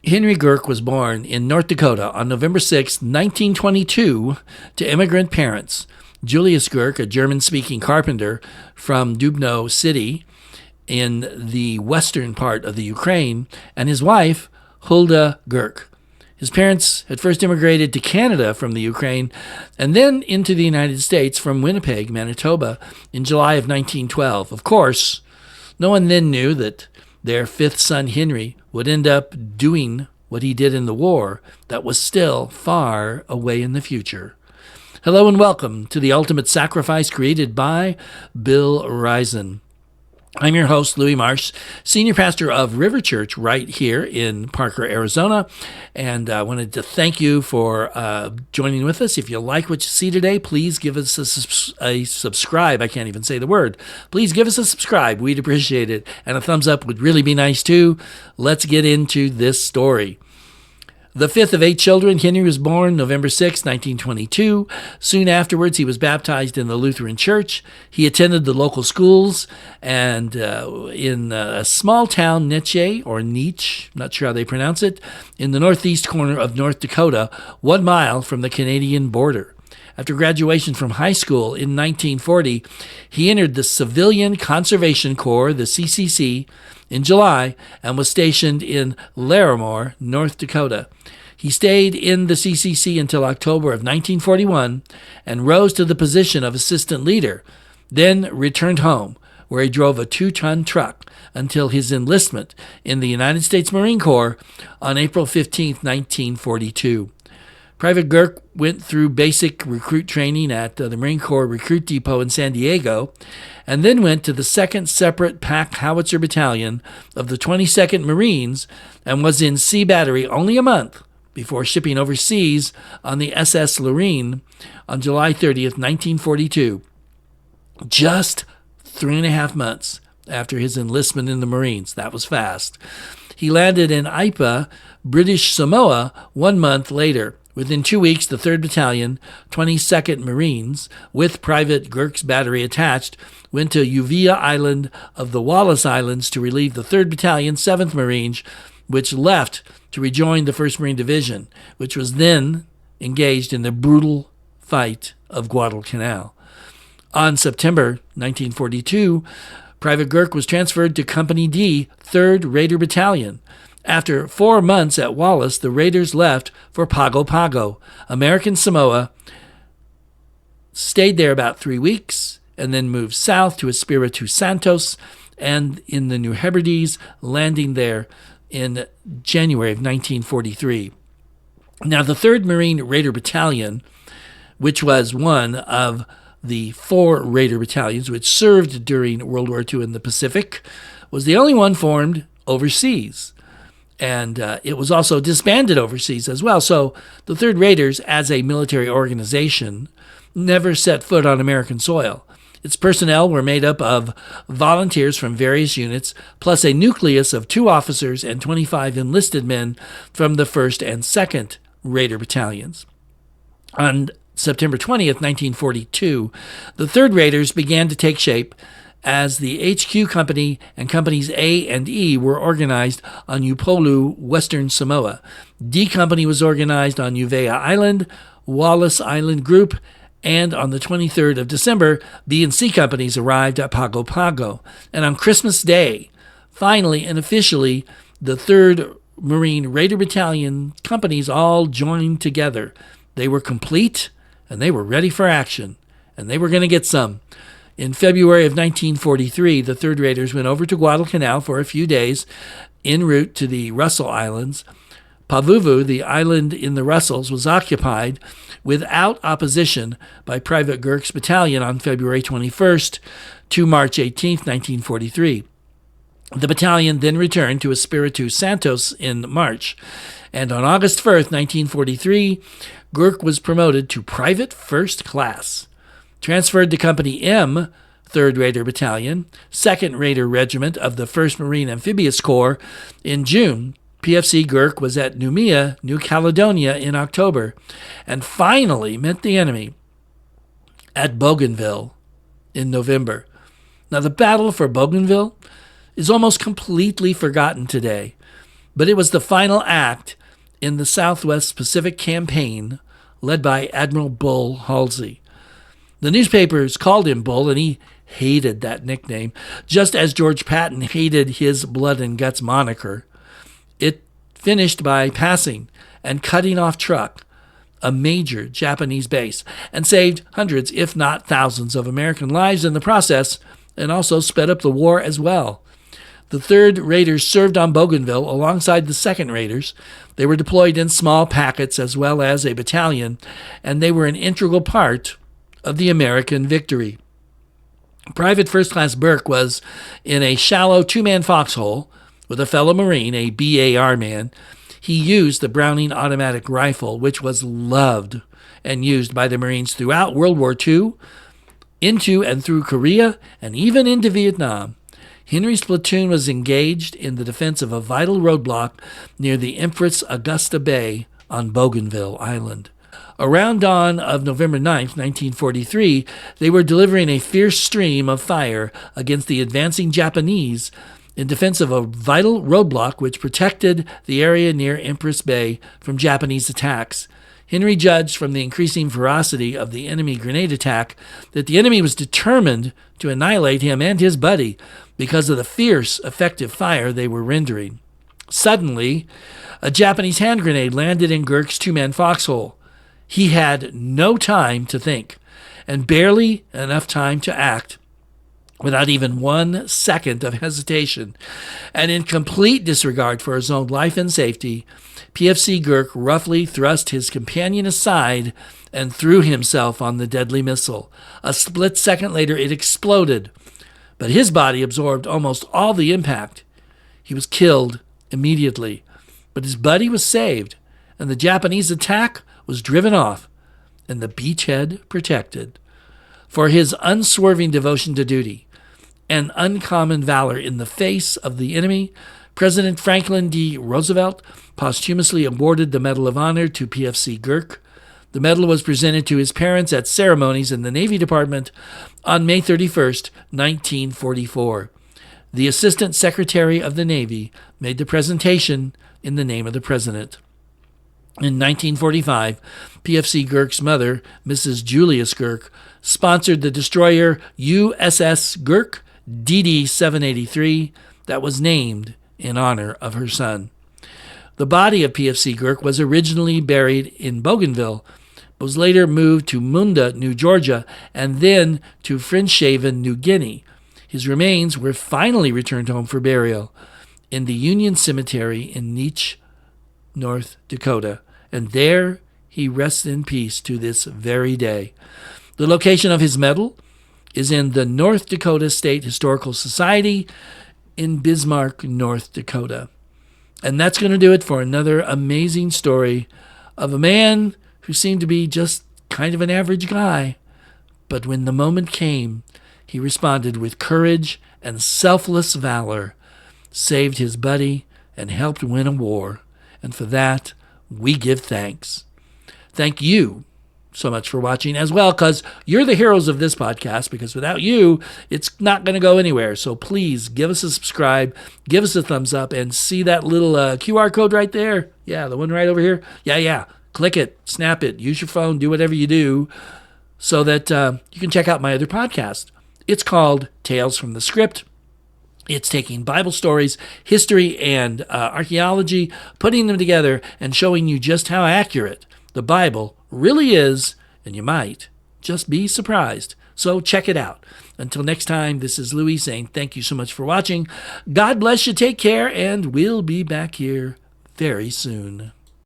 Henry Gurke was born in North Dakota on November 6, 1922, to immigrant parents. Julius Gurke, a German-speaking carpenter from Dubno City in the western part of the Ukraine, and his wife, Hulda Gurke. His parents had first immigrated to Canada from the Ukraine and then into the United States from Winnipeg, Manitoba, in July of 1912. Of course, no one then knew that their fifth son, Henry, would end up doing what he did in the war that was still far away in the future. Hello and welcome to The Ultimate Sacrifice, created by Bill Reisen. I'm your host, Louis Marsh, senior pastor of River Church right here in Parker, Arizona, and I wanted to thank you for joining with us. If you like what you see today, please give us a subscribe. I can't even say the word. Please give us a subscribe. We'd appreciate it, and a thumbs up would really be nice too. Let's get into this story. The fifth of 8 children, Henry was born November 6, 1922. Soon afterwards, he was baptized in the Lutheran Church. He attended the local schools and in a small town, Nietzsche, not sure how they pronounce it, in the northeast corner of North Dakota, 1 mile from the Canadian border. After graduation from high school in 1940, he entered the Civilian Conservation Corps, the CCC, in July and was stationed in Larimore, North Dakota. He stayed in the CCC until October of 1941 and rose to the position of assistant leader, then returned home, where he drove a 2-ton truck until his enlistment in the United States Marine Corps on April 15, 1942. Private Gurke went through basic recruit training at the Marine Corps Recruit Depot in San Diego, and then went to the 2nd Separate Pack Howitzer Battalion of the 22nd Marines and was in Sea Battery only a month before shipping overseas on the SS Lorraine on July 30th, 1942. Just 3.5 months after his enlistment in the Marines. That was fast. He landed in Ipa, British Samoa, 1 month later. Within 2 weeks, the 3rd Battalion, 22nd Marines, with Private Gurke's battery attached, went to Uvea Island of the Wallis Islands to relieve the 3rd Battalion, 7th Marines, which left to rejoin the 1st Marine Division, which was then engaged in the brutal fight of Guadalcanal. On September 1942, Private Gurke was transferred to Company D, 3rd Raider Battalion. After 4 months at Wallis, the Raiders left for Pago Pago, American Samoa, stayed there about 3 weeks, and then moved south to Espiritu Santos and in the New Hebrides, landing there in January of 1943. Now, the 3rd Marine Raider Battalion, which was one of the 4 Raider battalions which served during World War II in the Pacific, was the only one formed overseas. And it was also disbanded overseas as well. So the 3rd Raiders, as a military organization, never set foot on American soil. Its personnel were made up of volunteers from various units, plus a nucleus of 2 officers and 25 enlisted men from the 1st and 2nd Raider battalions. On September 20th, 1942, the 3rd Raiders began to take shape as the HQ Company and Companies A and E were organized on Upolu, Western Samoa. D Company was organized on Uvea Island, Wallis Island Group, and on the 23rd of December, B and C Companies arrived at Pago Pago. And on Christmas Day, finally and officially, the 3rd Marine Raider Battalion companies all joined together. They were complete, and they were ready for action, and they were going to get some. In February of 1943, the 3rd Raiders went over to Guadalcanal for a few days en route to the Russell Islands. Pavuvu, the island in the Russells, was occupied without opposition by Private Gurke's battalion on February 21st to March 18th, 1943. The battalion then returned to Espiritu Santos in March, and on August 1st, 1943, Gurke was promoted to Private First Class. Transferred to Company M, 3rd Raider Battalion, 2nd Raider Regiment of the 1st Marine Amphibious Corps in June. PFC Gurke was at Noumea, New Caledonia in October, and finally met the enemy at Bougainville in November. Now, the battle for Bougainville is almost completely forgotten today. But it was the final act in the Southwest Pacific Campaign led by Admiral Bull Halsey. The newspapers called him Bull, and he hated that nickname, just as George Patton hated his Blood and Guts moniker. It finished by passing and cutting off Truk, a major Japanese base, and saved hundreds, if not thousands, of American lives in the process, and also sped up the war as well. The 3rd Raiders served on Bougainville alongside the 2nd Raiders. They were deployed in small packets as well as a battalion, and they were an integral part of the American victory. Private First Class Burke was in a shallow 2-man foxhole with a fellow Marine, a BAR man. He used the Browning automatic rifle, which was loved and used by the Marines throughout World War II, into and through Korea, and even into Vietnam. Henery's platoon was engaged in the defense of a vital roadblock near the Empress Augusta Bay on Bougainville Island. Around dawn of November 9, 1943, they were delivering a fierce stream of fire against the advancing Japanese in defense of a vital roadblock which protected the area near Empress Bay from Japanese attacks. Henery judged from the increasing ferocity of the enemy grenade attack that the enemy was determined to annihilate him and his buddy because of the fierce, effective fire they were rendering. Suddenly, a Japanese hand grenade landed in Gurke's 2-man foxhole. He had no time to think, and barely enough time to act, without even 1 second of hesitation. And in complete disregard for his own life and safety, PFC Gurke roughly thrust his companion aside and threw himself on the deadly missile. A split second later, it exploded, but his body absorbed almost all the impact. He was killed immediately, but his buddy was saved, and the Japanese attack was driven off, and the beachhead protected. For his unswerving devotion to duty and uncommon valor in the face of the enemy, President Franklin D. Roosevelt posthumously awarded the Medal of Honor to PFC Gurke. The medal was presented to his parents at ceremonies in the Navy Department on May 31, 1944. The Assistant Secretary of the Navy made the presentation in the name of the President. In 1945, PFC Gurke's mother, Mrs. Julius Gurke, sponsored the destroyer USS Gurke DD-783 that was named in honor of her son. The body of PFC Gurke was originally buried in Bougainville, but was later moved to Munda, New Georgia, and then to Friendshaven, New Guinea. His remains were finally returned home for burial in the Union Cemetery in Nietzsche, North Dakota, and there he rests in peace to this very day. The location of his medal is in the North Dakota State Historical Society in Bismarck, North Dakota. And that's going to do it for another amazing story of a man who seemed to be just kind of an average guy. But when the moment came, he responded with courage and selfless valor, saved his buddy, and helped win a war. And for that, we give thanks. Thank you so much for watching as well, because you're the heroes of this podcast, because without you, it's not going to go anywhere. So please give us a subscribe, give us a thumbs up, and see that little QR code right there? Yeah, the one right over here? Yeah. Click it, snap it, use your phone, do whatever you do so that you can check out my other podcast. It's called Tales from the Scrypt. It's taking Bible stories, history, and archaeology, putting them together and showing you just how accurate the Bible really is, and you might just be surprised. So check it out. Until next time, this is Louis saying thank you so much for watching. God bless you, take care, and we'll be back here very soon.